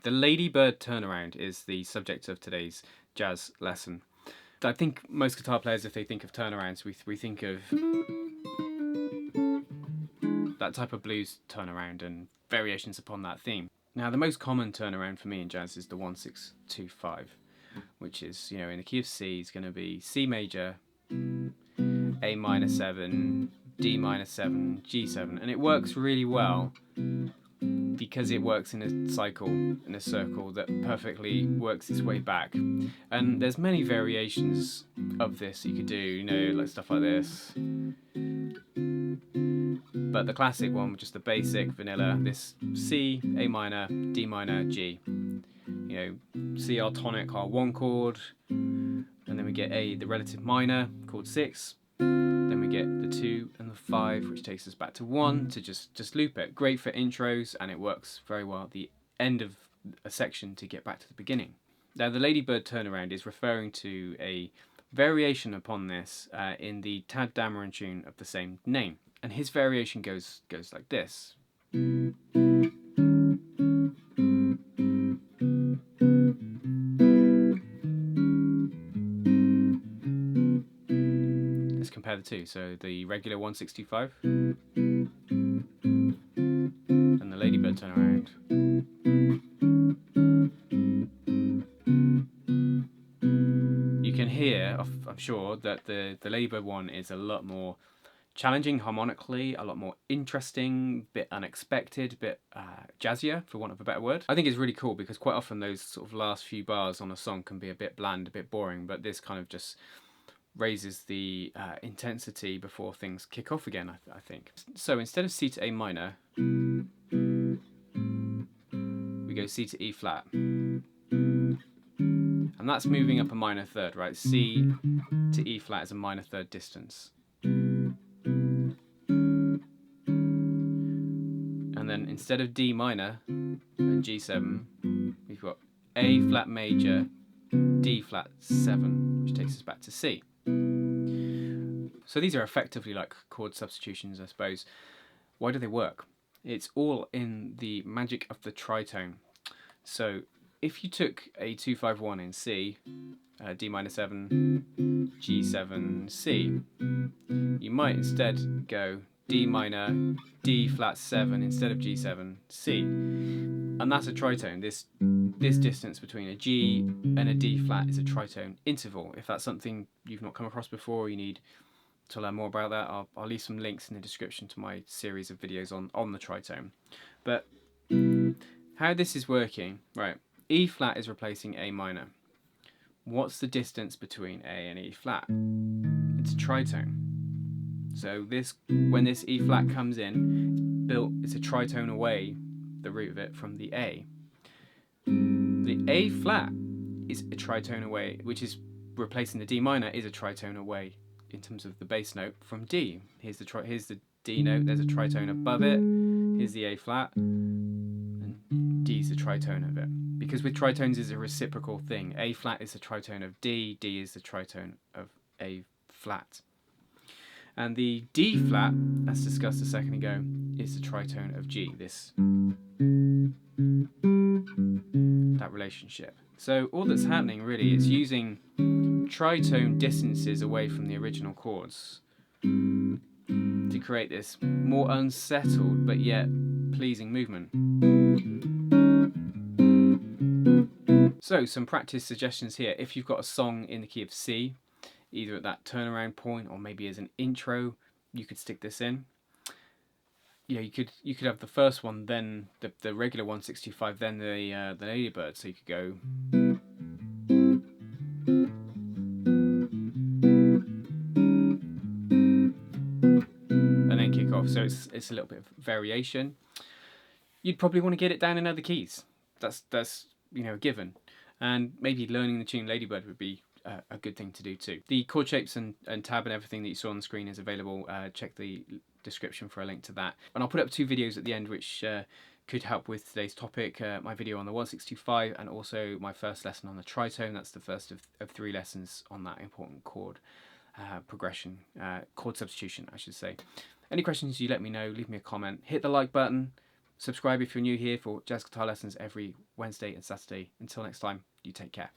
The Ladybird turnaround is the subject of today's jazz lesson. I think most guitar players, if they think of turnarounds, we think of that type of blues turnaround and variations upon that theme. Now, the most common turnaround for me in jazz is the 1-6-2-5, which is, in the key of C is going to be C major, A minor 7, D minor 7, G7, and it works really well because it works in a cycle, in a circle that perfectly works its way back. And there's many variations of this you could do, like stuff like this. But the classic one, just the basic vanilla, this C, A minor, D minor, G. C our tonic, our 1 chord, and then we get A, the relative minor, chord 6. Then we get the 2 and the 5, which takes us back to 1 to just loop it. Great for intros, and it works very well at the end of a section to get back to the beginning. Now, the Ladybird turnaround is referring to a variation upon this in the Tad Dameron tune of the same name. And his variation goes like this. Let's compare the two. So the regular 165 and the Ladybird turnaround. You can hear, I'm sure, that the Ladybird one is a lot more challenging harmonically, a lot more interesting, bit unexpected, bit jazzier, for want of a better word. I think it's really cool because quite often those sort of last few bars on a song can be a bit bland, a bit boring, but this kind of just raises the intensity before things kick off again, I think. So instead of C to A minor, we go C to E flat. And that's moving up a minor third, right? C to E flat is a minor third distance. And then instead of D minor and G7, we've got A flat major, D flat 7, which takes us back to C. So these are effectively like chord substitutions, I suppose. Why do they work? It's all in the magic of the tritone. So if you took a 2-5-1 in C, D minor 7, G7, C, you might instead go D minor, D flat 7 instead of G7, C. And that's a tritone. This distance between a G and a D flat is a tritone interval. If that's something you've not come across before, or you need to learn more about that, I'll leave some links in the description to my series of videos on the tritone. But how this is working, right, E flat is replacing A minor. What's the distance between A and E flat? It's a tritone. So when this E flat comes in, it's a tritone away, the root of it, from the A. The A flat is a tritone away, which is replacing the D minor, is a tritone away in terms of the bass note from D. Here's the D note, there's a tritone above it, here's the A flat, and D's the tritone of it. Because with tritones it's a reciprocal thing. A flat is the tritone of D, D is the tritone of A flat. And the D flat, as discussed a second ago, is the tritone of G, that relationship. So all that's happening really is using tritone distances away from the original chords to create this more unsettled but yet pleasing movement. So some practice suggestions here. If you've got a song in the key of C, either at that turnaround point or maybe as an intro, you could stick this in. You could have the first one, then the regular 165, then the Ladybird. So you could go. And then kick off. So it's a little bit of variation. You'd probably want to get it down in other keys. That's a given. And maybe learning the tune Ladybird would be a good thing to do too. The chord shapes and tab and everything that you saw on the screen is available. Check the description for a link to that. And I'll put up 2 videos at the end which could help with today's topic. My video on the 1-6-2-5 and also my first lesson on the tritone. That's the first of 3 lessons on that important chord progression, chord substitution I should say. Any questions, you let me know, leave me a comment, hit the like button, Subscribe if you're new here for jazz guitar lessons every Wednesday and Saturday. Until next time, you take care.